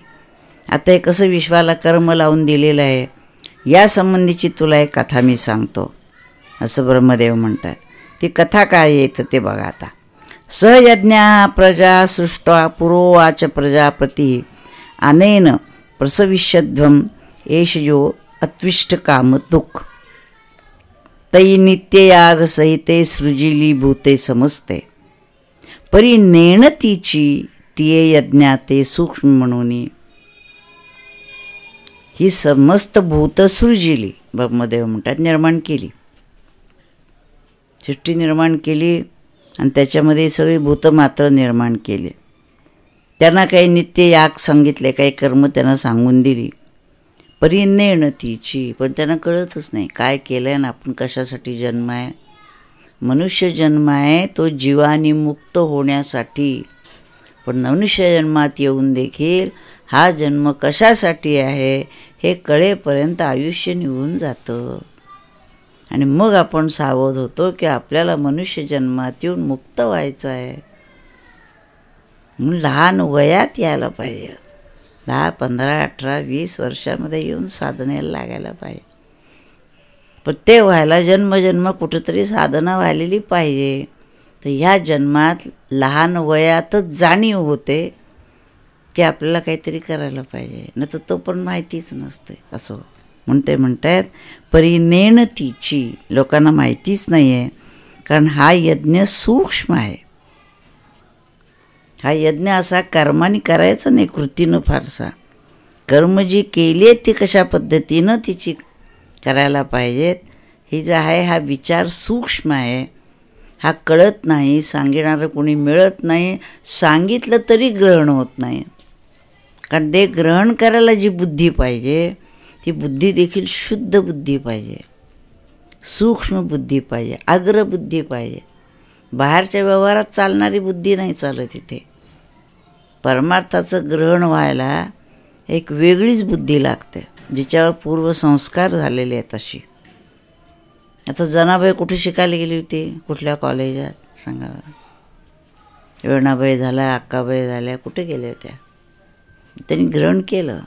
आता हे कसं विश्वाला कर्म लावून दिलेलं आहे या संबंधीची तुला एक कथा मी सांगतो असं ब्रह्मदेव म्हणतात. ती कथा काय येतं ते बघा. आता सहयज्ञा प्रजा सृष्टा पुरोवाच प्रजापती अनेन प्रसविष्यध्वम एष जो अत्विष्ट काम दुःख तै नित्ययाग सहिते सृजिली भूते समजते परी नेणतीची तिये यज्ञाते सूक्ष्म म्हणून ही समस्त भूत सृजिली. ब्रह्मदेव म्हणतात निर्माण केली, सृष्टी निर्माण केली आणि त्याच्यामध्ये सगळी भूत मात्र निर्माण केले. त्यांना काही नित्य याग सांगितले, काही कर्म त्यांना सांगून दिली. परी नेणतीची, पण त्यांना कळतच नाही काय केलं आहे ना आपण कशासाठी जन्म आहे. मनुष्य जन्म आहे तो जीवानी मुक्त होण्यासाठी, पण मनुष्य जन्मात येऊन देखील हा जन्म कशासाठी आहे हे कळेपर्यंत आयुष्य निघून जातं. आणि मग आपण सावध होतो की आपल्याला मनुष्य जन्मात येऊन मुक्त व्हायचं आहे. म्हणून लहान वयात यायला पाहिजे. 10, 15, 18, 20 वर्षामध्ये येऊन साधनेला लागायला पाहिजे. पण ते व्हायला जन्मजन्म कुठेतरी साधना व्हायलेली पाहिजे. तर ह्या जन्मात लहान वयातच जाणीव होते की आपल्याला काहीतरी करायला पाहिजे, न तर तो पण माहितीच नसते असं होतं. म्हणून ते म्हणतात परिनेण तिची, लोकांना माहितीच नाही आहे. कारण हा यज्ञ सूक्ष्म आहे. हा यज्ञ असा कर्माने करायचा नाही, कृतीनं फारसा. कर्म जी केली आहेत ती कशा पद्धतीनं तिची करायला पाहिजेत, ही जे आहे हा विचार सूक्ष्म आहे. हा कळत नाही, सांगणारं कोणी मिळत नाही, सांगितलं तरी ग्रहण होत नाही. कारण ते ग्रहण करायला जी बुद्धी पाहिजे ती बुद्धी देखील शुद्ध बुद्धी पाहिजे, सूक्ष्म बुद्धी पाहिजे, अग्रबुद्धी पाहिजे. बाहेरच्या व्यवहारात चालणारी बुद्धी नाही चालत इथे. परमार्थाचं ग्रहण व्हायला एक वेगळीच बुद्धी लागते, जिच्यावर पूर्वसंस्कार झालेले आहेत अशी. आता जनाबाई कुठे शिकायला गेली होती, कुठल्या कॉलेजात सांगा. वेणाबाई झाल्या, अक्काबाई झाल्या, कुठे गेल्या होत्या? त्यांनी ग्रहण केलं.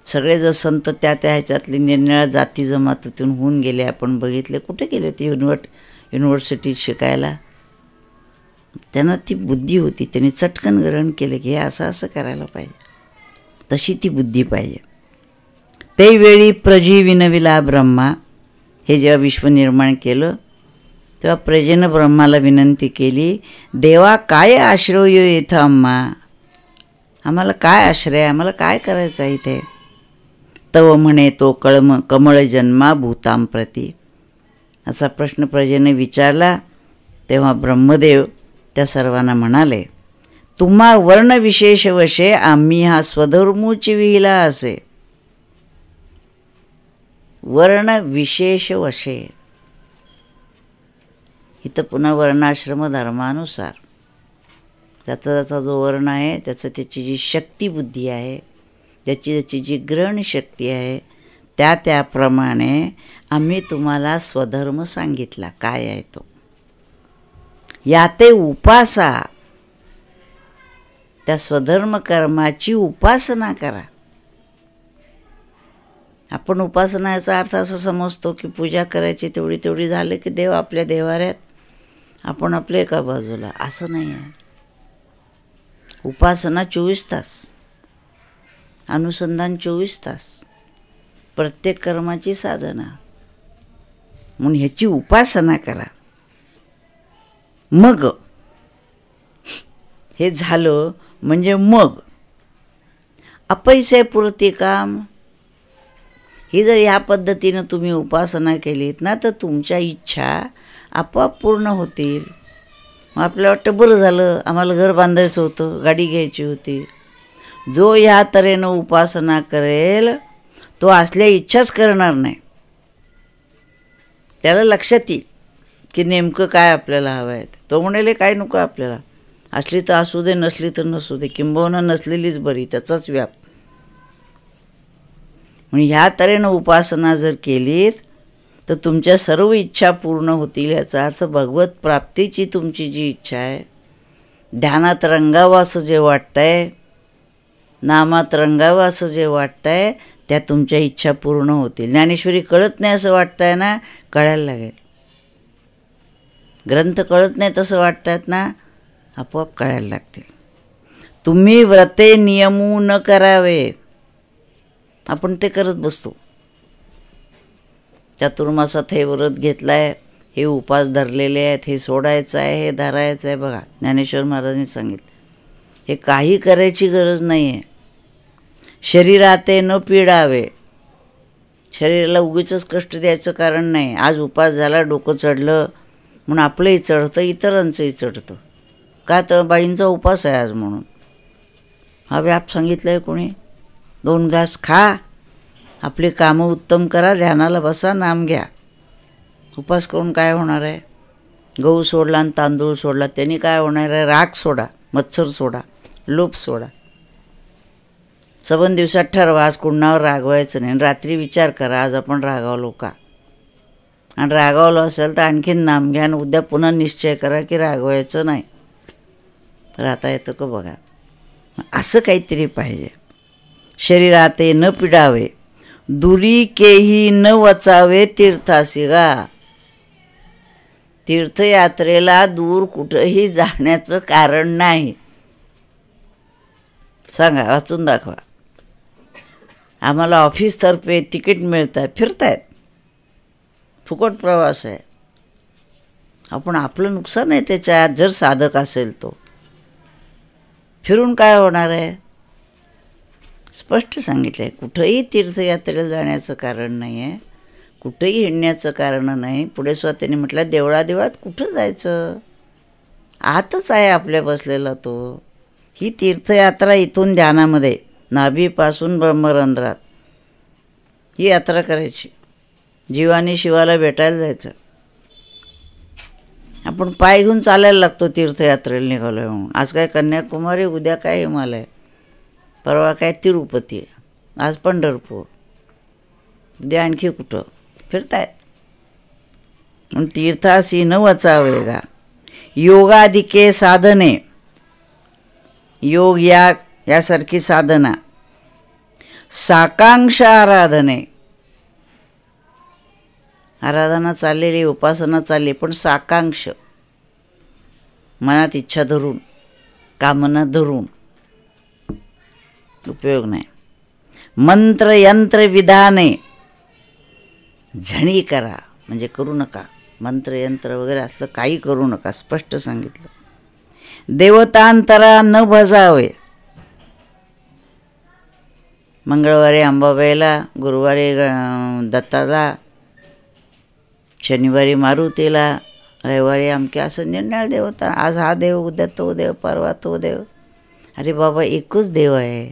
सगळे जर संत त्या ह्याच्यातले निरनिळ्या जाती जमातीतून होऊन गेले, आपण बघितले. कुठे गेले ते युनिव्हर्सिटीत शिकायला? त्यांना ती बुद्धी होती, त्यांनी चटकन ग्रहण केलं की हे असं असं करायला पाहिजे. तशी ती बुद्धी पाहिजे. त्यावेळी प्रजी विनविला ब्रह्मा, हे जेव्हा विश्व निर्माण केलं तेव्हा प्रजेनं ब्रह्माला विनंती केली, देवा काय आश्रय येथं आम्हा, आम्हाला काय आश्रय, आम्हाला काय करायचं आहे इथे? तव म्हणे तो कमळ जन्मा भूतां प्रती, असा प्रश्न प्रजेने विचारला. तेव्हा ब्रह्मदेव त्या सर्वांना म्हणाले, तुम्हा वर्ण विशेष वशे आम्ही हा स्वधर्मूची विहिला असे. वर्ण विशेष वशे, इथं पुन्हा वर्णाश्रम धर्मानुसार त्याचा त्याचा जो वर्ण आहे त्याचं त्याची जी शक्ती बुद्धी आहे, त्याची जी ग्रहण शक्ती आहे, त्याप्रमाणे आम्ही तुम्हाला स्वधर्म सांगितला. काय आहे तो? याते उपासा, त्या स्वधर्म कर्माची उपासना करा. आपण उपासना याचा अर्थ असं समजतो की पूजा करायची, तेवढी तेवढी झालं की देव आपल्या देवाऱ्यात, आपण आपल्या एका बाजूला. असं नाही आहे. उपासना 24 तास, अनुसंधान 24 तास, प्रत्येक कर्माची साधना. म्हणून ह्याची उपासना करा. मग हे झालं म्हणजे मग अपैसे पुरती काम, ही जर ह्या पद्धतीनं तुम्ही उपासना केलीत ना तर तुमच्या इच्छा आपोआप पूर्ण होतील. मग आपल्याला वाटतं बरं झालं, आम्हाला घर बांधायचं होतं, गाडी घ्यायची होती. जो ह्या तऱ्हेनं उपासना करेल तो असल्या इच्छाच करणार नाही. त्याला लक्षात येईल की नेमकं काय आपल्याला हवं आहे. तो म्हणेल काय नको आपल्याला, असली तर असू दे, नसली तर नसू दे, किंबहुना नसलेलीच बरी, त्याचाच व्याप. म्हणून ह्या तऱ्हेनं उपासना जर केलीत तर तुमच्या सर्व इच्छा पूर्ण होतील. याचा अर्थ भगवत प्राप्तीची तुमची जी इच्छा आहे, ध्यानात रंगावं असं जे वाटतंय, नामात रंगावं असं जे वाटतंय, त्या तुमच्या इच्छा पूर्ण होतील. ज्ञानेश्वरी कळत नाही असं वाटतंय ना, कळायला लागेल. ग्रंथ कळत नाही तसं वाटतात ना, आपोआप कळायला लागतील. तुम्ही व्रते नियमू न करावे, आपण ते करत बसतो. चातुर्मासात हे व्रत घेतलं आहे, हे उपास धरलेले आहेत, हे सोडायचं आहे, हे धरायचं आहे. बघा ज्ञानेश्वर महाराजांनी सांगितलं, हे काही करायची गरज नाही आहे. शरीराते न पिडावे, शरीराला उगीचच कष्ट द्यायचं कारण नाही. आज उपास झाला, डोकं चढलं म्हणून आपलंही चढतं, इतरांचंही चढतं. का तर बाईंचा उपास आहे आज म्हणून. हा व्याप सांगितलं आहे कोणी? 2 घास खा, आपली कामं उत्तम करा, ध्यानाला बसा, नाम घ्या. उपास करून काय होणार आहे? गहू सोडला आणि तांदूळ सोडला, त्यांनी काय होणार आहे? राग सोडा, मच्छर सोडा, लोभ सोडा. सबंध दिवसात ठरवा आज कुणावर रागवायचं नाही. रात्री विचार करा आज आपण रागावलो का, आणि रागावलो असेल तर आणखीन नाम घ्या आणि उद्या पुन्हा निश्चय करा की रागवायचं नाही. राहता येतं का बघा. असं काहीतरी पाहिजे. शरीरात न पिडावे, दुरी केही न वचावे तीर्थासी गा. तीर्थयात्रेला दूर कुठंही जाण्याचं कारण नाही. सांगा, वाचून दाखवा. आम्हाला ऑफिसतर्फे तिकीट मिळतात, फिरतायत, फुकट प्रवास आहे. आपण आपलं नुकसान आहे त्याच्यात. जर साधक असेल तो फिरून काय होणार आहे. स्पष्ट सांगितलं आहे. कुठंही तीर्थयात्रेला जाण्याचं कारण नाही आहे, कुठंही हिंडण्याचं कारण नाही. पुढे स्वतःने म्हटलं देवळात कुठं जायचं, आतच आहे आपल्या बसलेला तो. ही तीर्थयात्रा इथून ध्यानामध्ये नाभीपासून ब्रह्मरंध्रात ही यात्रा करायची. जीवाने शिवाला भेटायला जायचं. आपण पाय घेऊन चालायला लागतो तीर्थयात्रेला निघालो आहे म्हणून. आज काय कन्याकुमारी, उद्या काय हिमालय, परवा काय तिरुपती आहे, आज पंढरपूर, उद्या आणखी कुठं फिरतायत. म्हणून तीर्थासी न वचावे गा. योगादिके साधने, योग यासारखी साधना. साकांक्ष आराधने, आराधना चाललेली, उपासना चालली, पण साकांक्ष मनात इच्छा धरून, कामना धरून उपयोग नाही. मंत्र यंत्र विधाने, झणी करा म्हणजे करू नका. मंत्र यंत्र वगैरे असलं काही करू नका, स्पष्ट सांगितलं. देवतांतरा न भजावे, मंगळवारी अंबाबाईला, गुरुवारी दत्ताला, शनिवारी मारुतीला, रविवारी अमक्या, असं निरनिराळे देवता. आज हा देव, उद्या तो देव, परवा तो देव. अरे बाबा एकच देव आहे,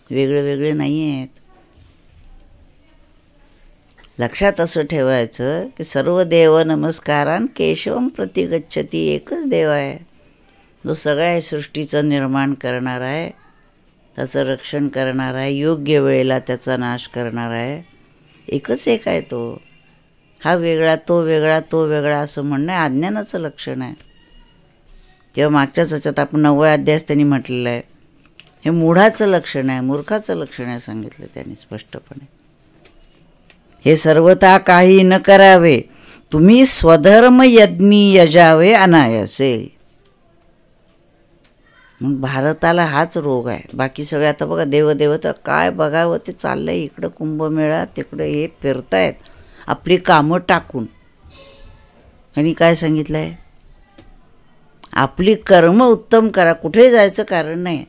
वेगळे वेगळे नाही आहेत. लक्षात असं ठेवायचं की सर्व देव नमस्कारान केशवम प्रतिगच्छती. एकच देव आहे जो सगळ्या सृष्टीचं निर्माण करणार आहे, त्याचं रक्षण करणार आहे, योग्य वेळेला त्याचा नाश करणार आहे. एकच एक आहे तो. हा वेगळा, तो वेगळा, तो वेगळा असं म्हणणं अज्ञानाचं लक्षण आहे. तेव्हा मागच्याच ह्याच्यात आपण 9व्या अध्यायात त्यांनी म्हटलेलं आहे, हे मूढाचं लक्षण आहे, मूर्खाचं लक्षण आहे सांगितलं त्यांनी स्पष्टपणे. हे सर्वथा काही न करावे, तुम्ही स्वधर्म यज्ञी यजावे अनायासे. मग भारताला हाच रोग आहे. बाकी सगळे आता बघा देवदेवता काय बघावं ते चाललंय. इकडं कुंभमेळा, तिकडं हे फिरतायत आपली कामं टाकून. आणि काय सांगितलं आहे, आपली कर्म उत्तम करा, कुठे जायचं कारण नाही.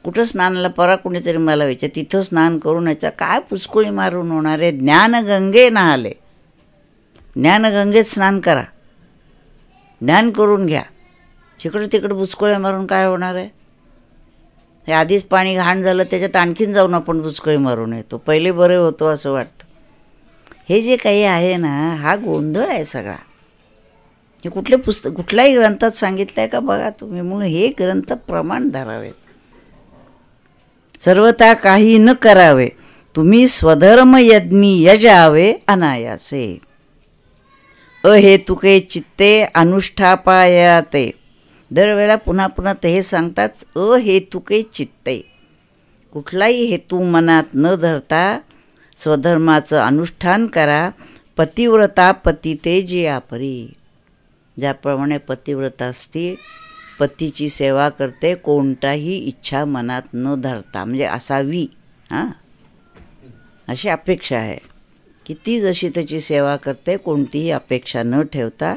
कुठं स्नानाला, परा कुणीतरी मला विचार, तिथं स्नान करून यायचं काय, पुष्कळी मारून होणार आहे. ज्ञानगंगे नहाले, ज्ञानगंगेत स्नान करा, ज्ञान करून घ्या. तिकडं तिकडं बुचकळ्या मारून काय होणार आहे. हे आधीच पाणी घाण झालं, त्याच्यात आणखीन जाऊन आपण बुचकळी मारून येतो. पहिले बरे होतो असं वाटतं. हे जे काही आहे ना, हा गोंधळ आहे सगळा. हे कुठले कुठल्याही ग्रंथात सांगितलं आहे का बघा तुम्ही. म्हणून हे ग्रंथ प्रमाण धरावेत. सर्वथा काही न करावे, तुम्ही स्वधर्म यज्ञी यजावे अनायासे. अहेतुके चित्ते अनुष्ठापायाते. दरवेळेला पुन्हा पुन्हा ते हे सांगतात, अहेतुके चित्ते. कुठलाही हेतू मनात न धरता स्वधर्माचं अनुष्ठान करा. पतिव्रता पतिते जी आपरी. ज्याप्रमाणे पतिव्रता असती, पतीची सेवा करते, कोणताही इच्छा मनात न धरता, म्हणजे असावी हां अशी अपेक्षा आहे की ती जशी त्याची सेवा करते, कोणतीही अपेक्षा न ठेवता,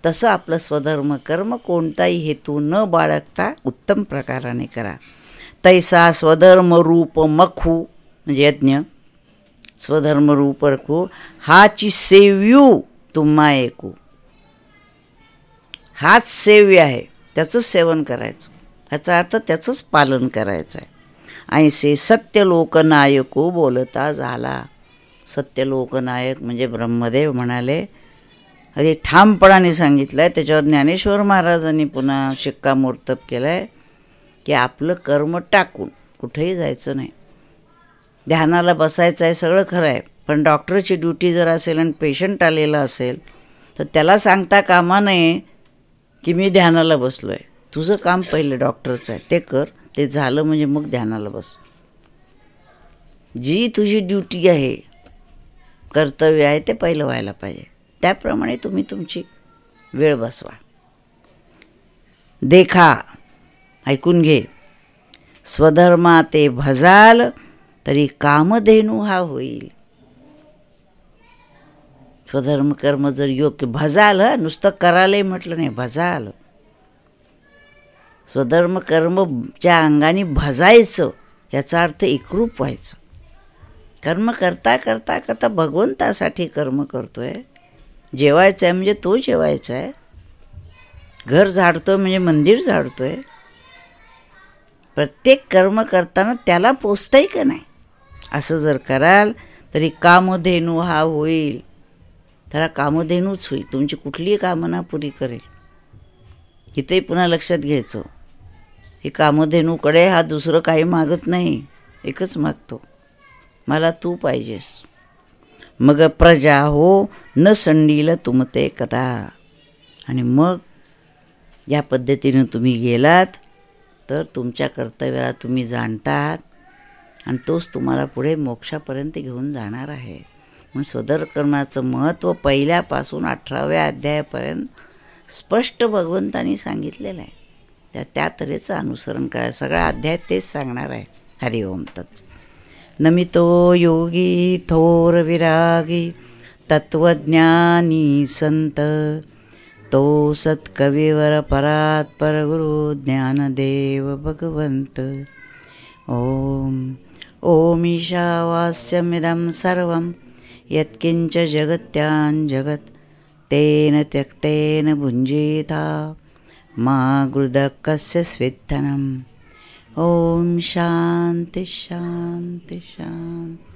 तसं आपलं स्वधर्म कर्म कोणताही हेतू न बाळगता उत्तम प्रकाराने करा. तैसा स्वधर्म रूप मखू म्हणजे यज्ञ, स्वधर्म रूप रखू हाची सेव्यू तुम्हा ऐकू. हाच सेव्य आहे, त्याचंच सेवन करायचं, ह्याचा अर्थ त्याचंच पालन करायचं आहे. ऐसे सत्य लोकनायको बोलता झाला. सत्य लोकनायक म्हणजे ब्रह्मदेव म्हणाले, अगदी ठामपणाने सांगितलं आहे. त्याच्यावर ज्ञानेश्वर महाराजांनी पुन्हा शिक्कामोर्तब केलं आहे की आपलं कर्म टाकून कुठेही जायचं नाही. ध्यानाला बसायचं आहे, सगळं खरं आहे, पण डॉक्टरची ड्युटी जर असेल आणि पेशंट आलेला असेल तर त्याला सांगता कामा नये की मी ध्यानाला बसलो आहे. तुझं काम पहिलं डॉक्टरचं आहे, ते कर. ते झालं म्हणजे मग ध्यानाला बस. जी तुझी ड्युटी आहे, कर्तव्य आहे, ते पहिलं व्हायला पाहिजे. त्याप्रमाणे तुम्ही तुमची वेळ बसवा. देखा, ऐकून घे, स्वधर्मा ते भजाल तरी कामधेनू हा होईल. स्वधर्म कर्म जर योग्य भजाल, नुसतं करायलाही म्हटलं नाही, भजाल. स्वधर्म कर्मच्या अंगाने भजायचं, याचा अर्थ एकरूप व्हायचं. कर्म करता करता करता भगवंतासाठी कर्म करतोय. जेवायचं आहे म्हणजे तो जेवायचा आहे. घर झाडतोय म्हणजे मंदिर झाडतोय. प्रत्येक कर्म करताना त्याला पोचतंय का नाही, असं जर कराल तरी कामधेनू हा होईल. त्याला कामधेनूच होईल, तुमची कुठलीही कामना पुरी करेल. इथेही पुन्हा लक्षात घ्यायचं, ही कामधेनूकडे हा दुसरं काही मागत नाही, एकच मागतो, मला तू पाहिजेस. मग प्रजा हो न संडील तुमते कदा. आणि मग या पद्धतीनं तुम्ही गेलात तर तुमच्या कर्तव्याला तुम्ही जाणतात आणि तोच तुम्हाला पुढे मोक्षापर्यंत घेऊन जाणार आहे. म्हणून स्वधर्मकर्माचं महत्त्व पहिल्यापासून 18व्या अध्यायापर्यंत स्पष्ट भगवंतांनी सांगितलेलं आहे. त्या तऱ्हेचं अनुसरण करा. सगळा अध्याय तेच सांगणार आहे. हरिओम तत्. नमितो योगी थोर विरागी तत्वज्ञानी संत तो सत्कविवर परात परगुरु ज्ञानदेव भगवंत. ओम ओम ईशावास्यमिदं सर्वं यत्किंच जगत्यां जगत् तेन त्यक्तेन भुञ्जीता मा गृदकस्य स्विद्धनम्. ओम शांति शांति शांति.